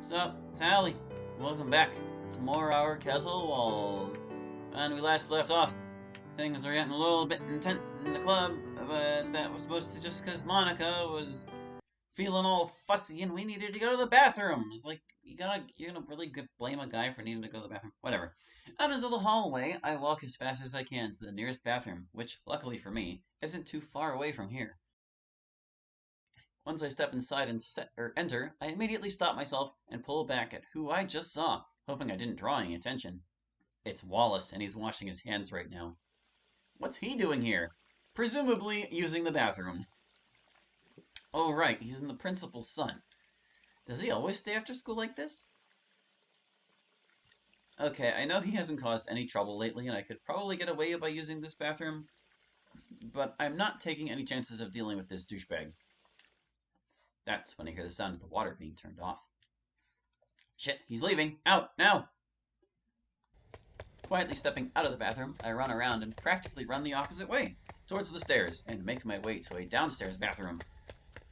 So, Sally, welcome back to more Our Castle Walls. And we last left off. Things are getting a little bit intense in the club, but that was supposed to just because Monica was feeling all fussy and we needed to go to the bathroom. It's like, you're gonna really blame a guy for needing to go to the bathroom? Whatever. Out into the hallway, I walk as fast as I can to the nearest bathroom, which, luckily for me, isn't too far away from here. Once I step inside and enter, I immediately stop myself and pull back at who I just saw, hoping I didn't draw any attention. It's Wallace, and he's washing his hands right now. What's he doing here? Presumably using the bathroom. Oh right, he's the principal's son. Does he always stay after school like this? Okay, I know he hasn't caused any trouble lately, and I could probably get away by using this bathroom, but I'm not taking any chances of dealing with this douchebag. That's when I hear the sound of the water being turned off. Shit, he's leaving! Out, now! Quietly stepping out of the bathroom, I run around and practically run the opposite way, towards the stairs, and make my way to a downstairs bathroom.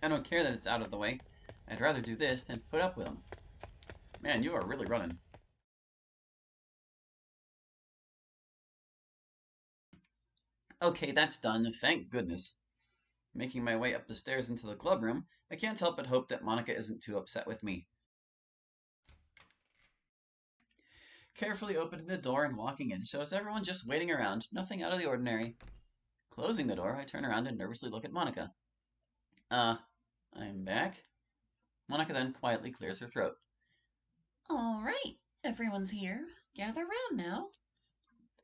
I don't care that it's out of the way. I'd rather do this than put up with him. Man, you are really running. Okay, that's done, thank goodness. Making my way up the stairs into the club room, I can't help but hope that Monica isn't too upset with me. Carefully opening the door and walking in shows everyone just waiting around, nothing out of the ordinary. Closing the door, I turn around and nervously look at Monica. I'm back. Monica then quietly clears her throat. All right, everyone's here. Gather round now.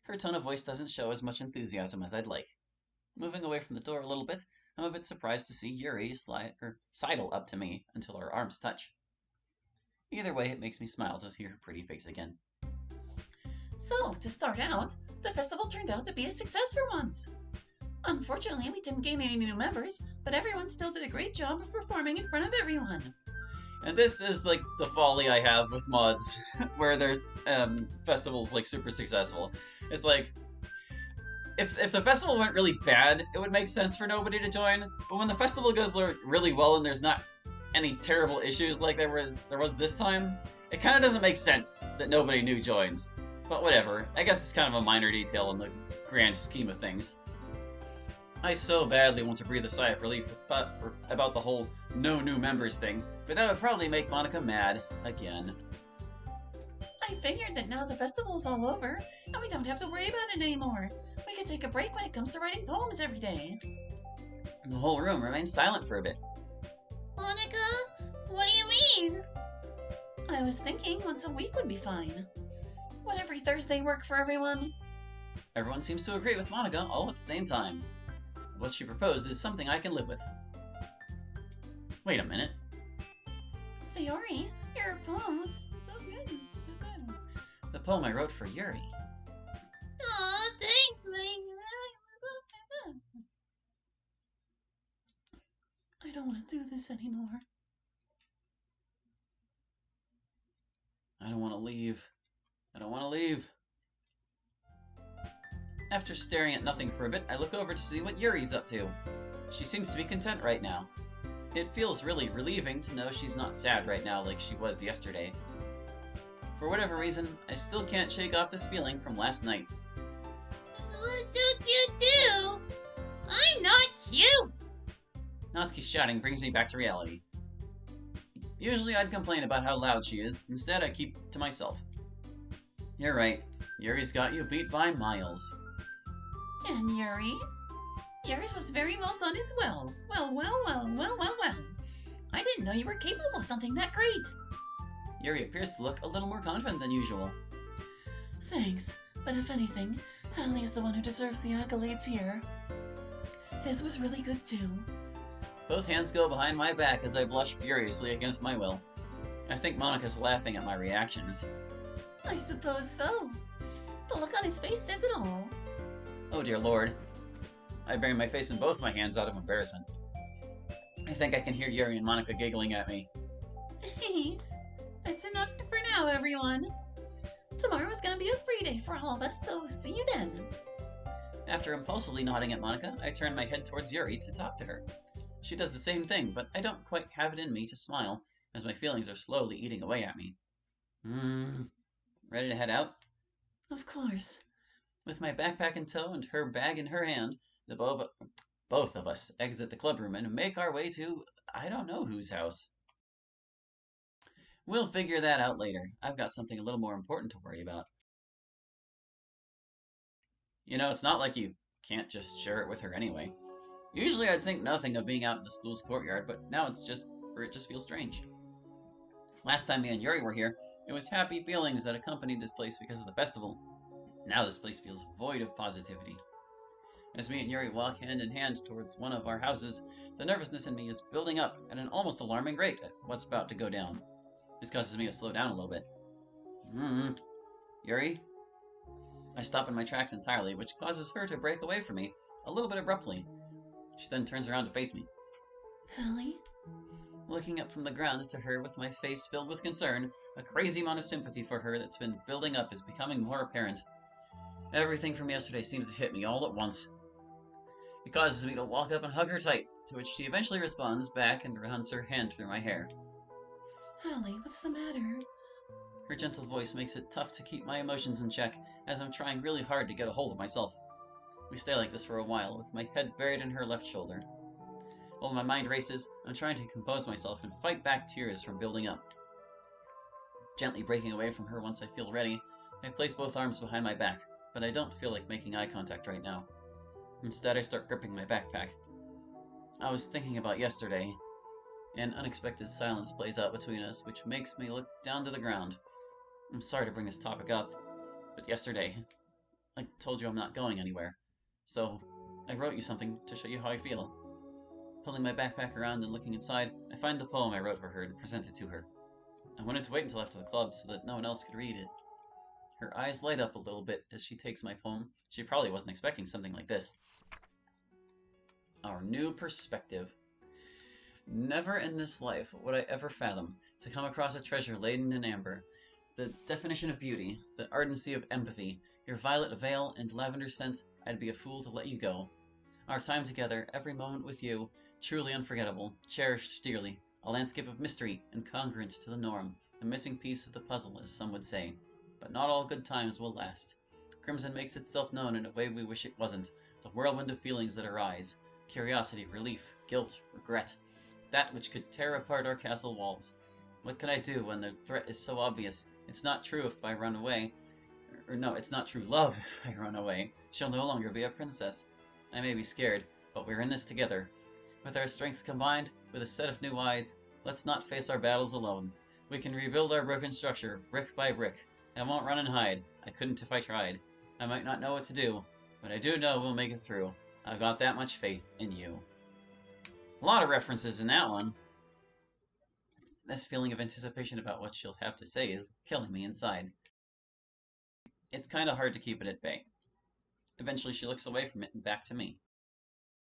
Her tone of voice does't show as much enthusiasm as I'd like. Moving away from the door a little bit, I'm a bit surprised to see Yuri sidle up to me until our arms touch. Either way, it makes me smile to see her pretty face again. So, to start out, the festival turned out to be a success for once. Unfortunately, we didn't gain any new members, but everyone still did a great job of performing in front of everyone. And this is like the folly I have with mods, where there's festivals like super successful. It's like, if the festival went really bad, it would make sense for nobody to join. But when the festival goes really well and there's not any terrible issues like there was this time, it kind of doesn't make sense that nobody new joins. But whatever, I guess it's kind of a minor detail in the grand scheme of things. I so badly want to breathe a sigh of relief about the whole no new members thing, but that would probably make Monica mad again. I figured that now the festival's all over, and we don't have to worry about it anymore. We can take a break when it comes to writing poems every day. The whole room remains silent for a bit. Monica, what do you mean? I was thinking once a week would be fine. Would every Thursday work for everyone? Everyone seems to agree with Monica all at the same time. What she proposed is something I can live with. Wait a minute. Sayori, your poem was so good. The poem I wrote for Yuri. Aw, thanks, I don't want to do this anymore. I don't want to leave. I don't want to leave. After staring at nothing for a bit, I look over to see what Yuri's up to. She seems to be content right now. It feels really relieving to know she's not sad right now like she was yesterday. For whatever reason, I still can't shake off this feeling from last night. Oh, so cute too! I'm not cute! Natsuki's shouting brings me back to reality. Usually I'd complain about how loud she is, instead I keep to myself. You're right, Yuri's got you beat by miles. And Yuri? Yours was very well done as well. Well. I didn't know you were capable of something that great. Yuri appears to look a little more confident than usual. Thanks, but if anything, Hallie's the one who deserves the accolades here. His was really good too. Both hands go behind my back as I blush furiously against my will. I think Monica's laughing at my reactions. I suppose so. The look on his face says it all. Oh dear lord. I bury my face in both my hands out of embarrassment. I think I can hear Yuri and Monica giggling at me. That's enough for now, everyone. Tomorrow's gonna be a free day for all of us, so see you then. After impulsively nodding at Monica, I turn my head towards Yuri to talk to her. She does the same thing, but I don't quite have it in me to smile, as my feelings are slowly eating away at me. Ready to head out? Of course. With my backpack in tow and her bag in her hand, both of us exit the clubroom and make our way to I don't know whose house. We'll figure that out later. I've got something a little more important to worry about. You know, it's not like you can't just share it with her anyway. Usually I'd think nothing of being out in the school's courtyard, but now it just feels strange. Last time me and Yuri were here, it was happy feelings that accompanied this place because of the festival. Now this place feels void of positivity. As me and Yuri walk hand in hand towards one of our houses, the nervousness in me is building up at an almost alarming rate at what's about to go down. This causes me to slow down a little bit. Yuri? I stop in my tracks entirely, which causes her to break away from me, a little bit abruptly. She then turns around to face me. Hallie? Looking up from the ground to her with my face filled with concern, a crazy amount of sympathy for her that's been building up is becoming more apparent. Everything from yesterday seems to hit me all at once. It causes me to walk up and hug her tight, to which she eventually responds back and runs her hand through my hair. Hallie, what's the matter? Her gentle voice makes it tough to keep my emotions in check, as I'm trying really hard to get a hold of myself. We stay like this for a while, with my head buried in her left shoulder. While my mind races, I'm trying to compose myself and fight back tears from building up. Gently breaking away from her once I feel ready, I place both arms behind my back, but I don't feel like making eye contact right now. Instead, I start gripping my backpack. I was thinking about yesterday. An unexpected silence plays out between us, which makes me look down to the ground. I'm sorry to bring this topic up, but yesterday, I told you I'm not going anywhere. So, I wrote you something to show you how I feel. Pulling my backpack around and looking inside, I find the poem I wrote for her and present it to her. I wanted to wait until after the club so that no one else could read it. Her eyes light up a little bit as she takes my poem. She probably wasn't expecting something like this. Our new perspective. Never in this life would I ever fathom to come across a treasure laden in amber. The definition of beauty, the ardency of empathy, your violet veil and lavender scent, I'd be a fool to let you go. Our time together, every moment with you, truly unforgettable, cherished dearly, a landscape of mystery, incongruent to the norm, a missing piece of the puzzle, as some would say. But not all good times will last. Crimson makes itself known in a way we wish it wasn't, the whirlwind of feelings that arise, curiosity, relief, guilt, regret, that which could tear apart our castle walls. What can I do when the threat is so obvious? It's not true if I run away. Or no, it's not true love if I run away. She'll no longer be a princess. I may be scared, but we're in this together. With our strengths combined, with a set of new eyes, let's not face our battles alone. We can rebuild our broken structure, brick by brick. I won't run and hide. I couldn't if I tried. I might not know what to do, but I do know we'll make it through. I've got that much faith in you. A lot of references in that one. This feeling of anticipation about what she'll have to say is killing me inside. It's kind of hard to keep it at bay. Eventually she looks away from it and back to me.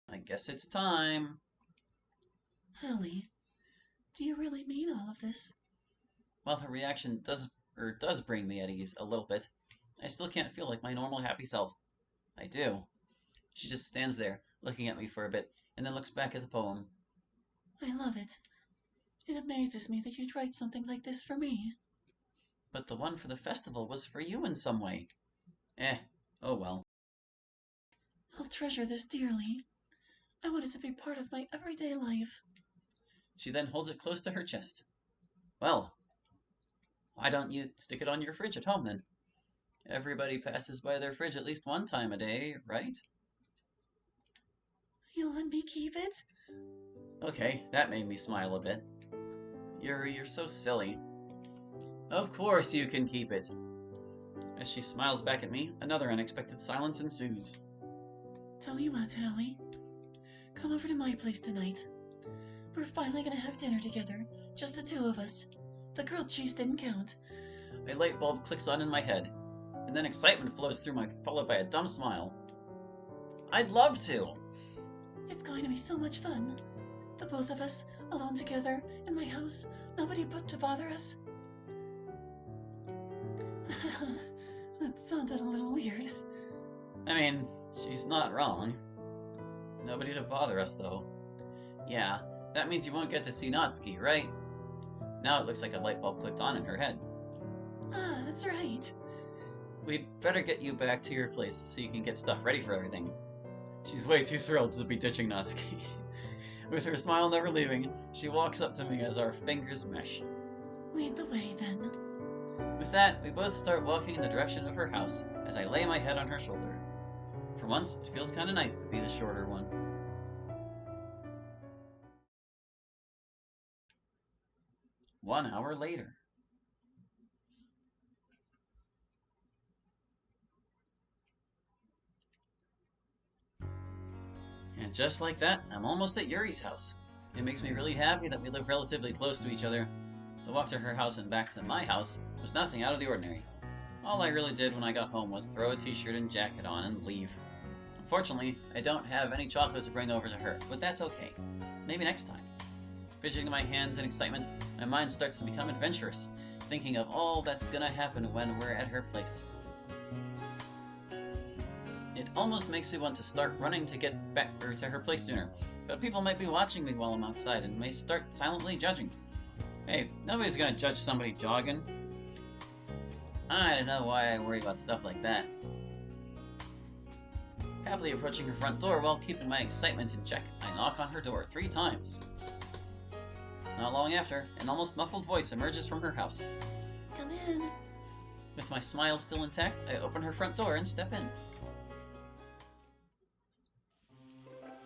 I guess it's time. Hallie, do you really mean all of this? While her reaction does bring me at ease a little bit, I still can't feel like my normal happy self. I do. She just stands there, looking at me for a bit, and then looks back at the poem. I love it. It amazes me that you'd write something like this for me. But the one for the festival was for you in some way. Oh well. I'll treasure this dearly. I want it to be part of my everyday life. She then holds it close to her chest. Well, why don't you stick it on your fridge at home then? Everybody passes by their fridge at least one time a day, right? You'll let me keep it? Okay, that made me smile a bit. Yuri, you're so silly. Of course you can keep it. As she smiles back at me, another unexpected silence ensues. Tell you what, Hallie. Come over to my place tonight. We're finally gonna have dinner together, just the two of us. The grilled cheese didn't count. A light bulb clicks on in my head, and then excitement flows through followed by a dumb smile. I'd love to! It's going to be so much fun. The both of us, alone together, in my house, nobody but to bother us. That sounded a little weird. I mean, she's not wrong. Nobody to bother us, though. Yeah, that means you won't get to see Natsuki, right? Now it looks like a light bulb clicked on in her head. Ah, that's right. We'd better get you back to your place so you can get stuff ready for everything. She's way too thrilled to be ditching Natsuki. With her smile never leaving, she walks up to me as our fingers mesh. Lead the way, then. With that, we both start walking in the direction of her house as I lay my head on her shoulder. For once, it feels kinda nice to be the shorter one. One hour later. And just like that, I'm almost at Yuri's house. It makes me really happy that we live relatively close to each other. The walk to her house and back to my house was nothing out of the ordinary. All I really did when I got home was throw a t-shirt and jacket on and leave. Unfortunately, I don't have any chocolate to bring over to her, but that's okay. Maybe next time. Fidgeting my hands in excitement, my mind starts to become adventurous, thinking of all that's gonna happen when we're at her place. It almost makes me want to start running to get back to her place sooner, but people might be watching me while I'm outside and may start silently judging. Hey, nobody's gonna judge somebody jogging. I don't know why I worry about stuff like that. Happily approaching her front door while keeping my excitement in check, I knock on her door 3 times. Not long after, an almost muffled voice emerges from her house. Come in. With my smile still intact, I open her front door and step in.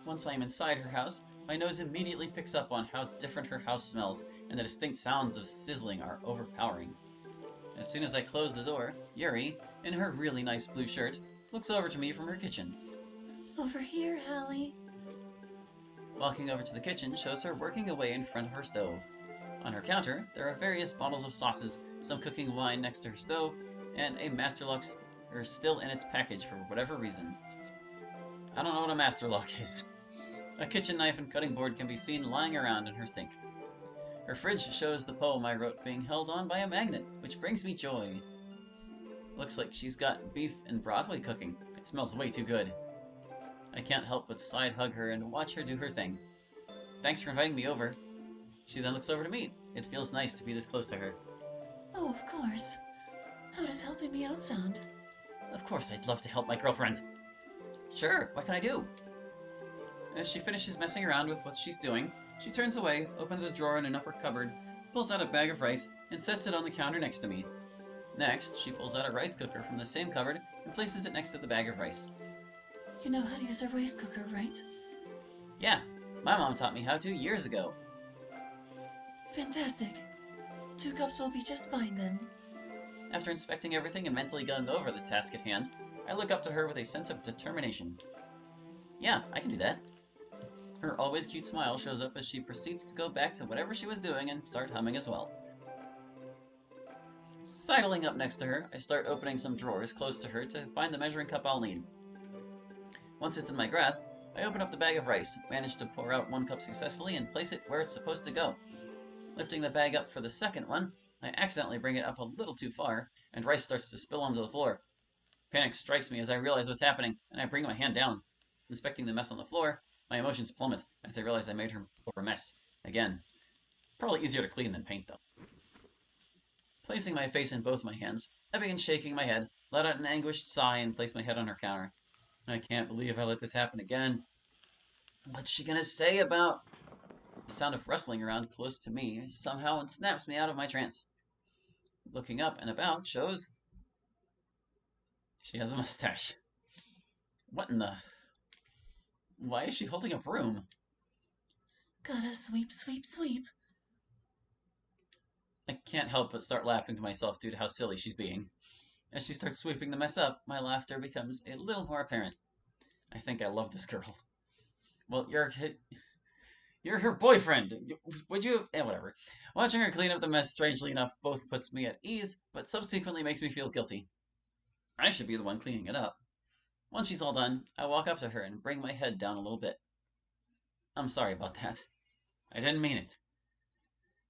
Once I am inside her house, my nose immediately picks up on how different her house smells, and the distinct sounds of sizzling are overpowering. As soon as I close the door, Yuri, in her really nice blue shirt, looks over to me from her kitchen. Over here, Hallie. Walking over to the kitchen shows her working away in front of her stove. On her counter, there are various bottles of sauces, some cooking wine next to her stove, and a Masterlock still in its package for whatever reason. I don't know what a Masterlock is. A kitchen knife and cutting board can be seen lying around in her sink. Her fridge shows the poem I wrote being held on by a magnet, which brings me joy. Looks like she's got beef and broccoli cooking. It smells way too good. I can't help but side hug her and watch her do her thing. Thanks for inviting me over. She then looks over to me. It feels nice to be this close to her. Oh, of course. How does helping me out sound? Of course, I'd love to help my girlfriend. Sure, what can I do? As she finishes messing around with what she's doing, she turns away, opens a drawer in an upper cupboard, pulls out a bag of rice, and sets it on the counter next to me. Next, she pulls out a rice cooker from the same cupboard and places it next to the bag of rice. You know how to use a rice cooker, right? Yeah, my mom taught me how to years ago. Fantastic. 2 cups will be just fine then. After inspecting everything and mentally going over the task at hand, I look up to her with a sense of determination. Yeah, I can do that. Her always cute smile shows up as she proceeds to go back to whatever she was doing and start humming as well. Sidling up next to her, I start opening some drawers close to her to find the measuring cup I'll need. Once it's in my grasp, I open up the bag of rice, manage to pour out 1 cup successfully, and place it where it's supposed to go. Lifting the bag up for the second one, I accidentally bring it up a little too far, and rice starts to spill onto the floor. Panic strikes me as I realize what's happening, and I bring my hand down. Inspecting the mess on the floor, my emotions plummet as I realize I made her a mess. Again. Probably easier to clean than paint, though. Placing my face in both my hands, I begin shaking my head, let out an anguished sigh, and place my head on her counter. I can't believe I let this happen again. What's she gonna say about... The sound of rustling around close to me somehow snaps me out of my trance. Looking up and about shows... She has a mustache. What in the... Why is she holding a broom? Gotta sweep, sweep, sweep. I can't help but start laughing to myself due to how silly she's being. As she starts sweeping the mess up, my laughter becomes a little more apparent. I think I love this girl. Well, you're her boyfriend. Would you... whatever. Watching her clean up the mess, strangely enough, both puts me at ease, but subsequently makes me feel guilty. I should be the one cleaning it up. Once she's all done, I walk up to her and bring my head down a little bit. I'm sorry about that. I didn't mean it.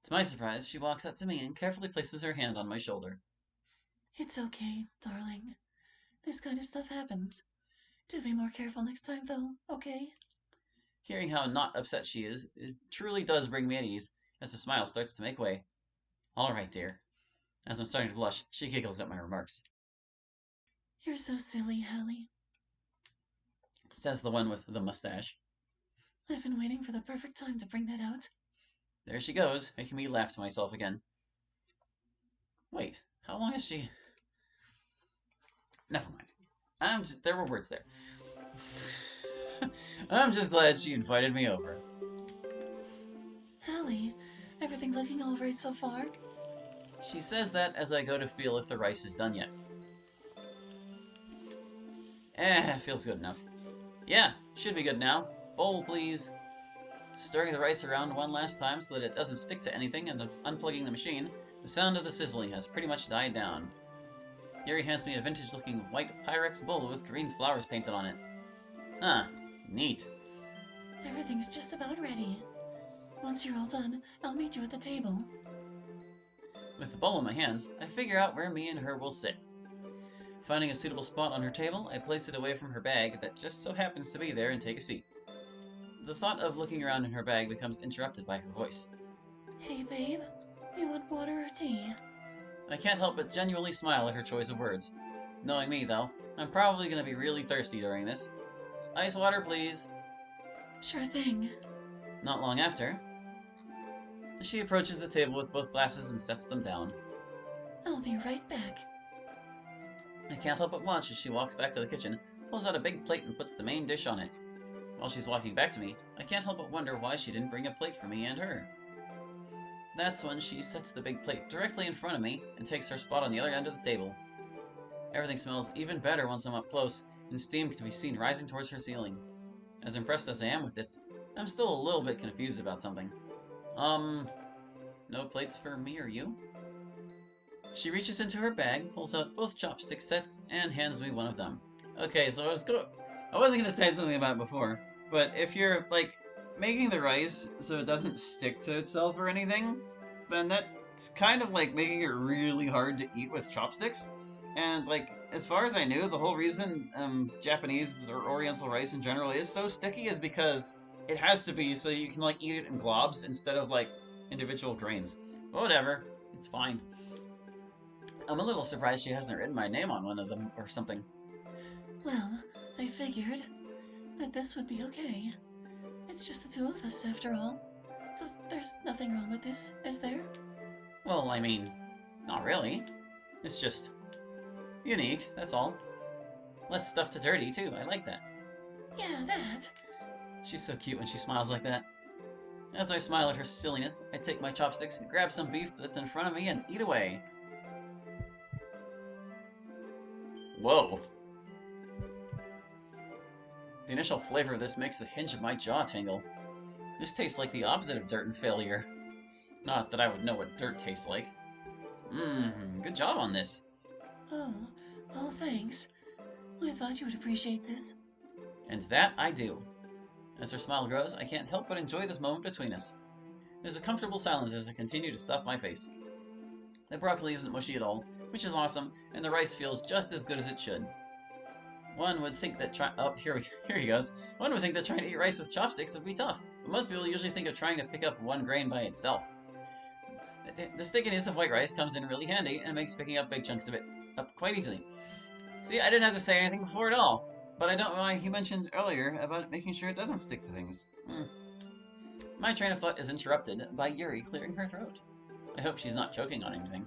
To my surprise, she walks up to me and carefully places her hand on my shoulder. It's okay, darling. This kind of stuff happens. Do be more careful next time, though, okay? Hearing how not upset she is truly does bring me at ease, as the smile starts to make way. All right, dear. As I'm starting to blush, she giggles at my remarks. You're so silly, Hallie. Says the one with the mustache. I've been waiting for the perfect time to bring that out. There she goes, making me laugh to myself again. Wait, how long is she? Never mind. There were words there. I'm just glad she invited me over. Hallie, everything looking all right so far? She says that as I go to feel if the rice is done yet. Feels good enough. Yeah, should be good now. Bowl, please. Stirring the rice around one last time so that it doesn't stick to anything and unplugging the machine, the sound of the sizzling has pretty much died down. Yuri hands me a vintage-looking white Pyrex bowl with green flowers painted on it. Huh, neat. Everything's just about ready. Once you're all done, I'll meet you at the table. With the bowl in my hands, I figure out where me and her will sit. Finding a suitable spot on her table, I place it away from her bag that just so happens to be there and take a seat. The thought of looking around in her bag becomes interrupted by her voice. Hey, babe. You want water or tea? I can't help but genuinely smile at her choice of words. Knowing me, though, I'm probably going to be really thirsty during this. Ice water, please. Sure thing. Not long after, she approaches the table with both glasses and sets them down. I'll be right back. I can't help but watch as she walks back to the kitchen, pulls out a big plate and puts the main dish on it. While she's walking back to me, I can't help but wonder why she didn't bring a plate for me and her. That's when she sets the big plate directly in front of me and takes her spot on the other end of the table. Everything smells even better once I'm up close, and steam can be seen rising towards her ceiling. As impressed as I am with this, I'm still a little bit confused about something. No plates for me or you? She reaches into her bag, pulls out both chopstick sets, and hands me one of them. Okay, so I wasn't gonna say something about it before, but if you're, like, making the rice so it doesn't stick to itself or anything, then that's kind of like making it really hard to eat with chopsticks. And, like, as far as I knew, the whole reason Japanese or Oriental rice in general is so sticky is because it has to be so you can, like, eat it in globs instead of, like, individual grains. Whatever, it's fine. I'm a little surprised she hasn't written my name on one of them or something. Well, I figured that this would be okay. It's just the two of us, after all. There's nothing wrong with this, is there? Well, I mean, not really. It's just unique, that's all. Less stuff to dirty, too. I like that. Yeah, that. She's so cute when she smiles like that. As I smile at her silliness, I take my chopsticks, grab some beef that's in front of me, and eat away. Whoa. The initial flavor of this makes the hinge of my jaw tingle. This tastes like the opposite of dirt and failure. Not that I would know what dirt tastes like. Good job on this. Oh, well, thanks. I thought you would appreciate this. And that I do. As her smile grows, I can't help but enjoy this moment between us. There's a comfortable silence as I continue to stuff my face. The broccoli isn't mushy at all, which is awesome, and the rice feels just as good as it should. One would think that here he goes. One would think that trying to eat rice with chopsticks would be tough, but most people usually think of trying to pick up one grain by itself. The stickiness of white rice comes in really handy and makes picking up big chunks of it up quite easily. See, I didn't have to say anything before at all, but I don't know why he mentioned earlier about making sure it doesn't stick to things. My train of thought is interrupted by Yuri clearing her throat. I hope she's not choking on anything.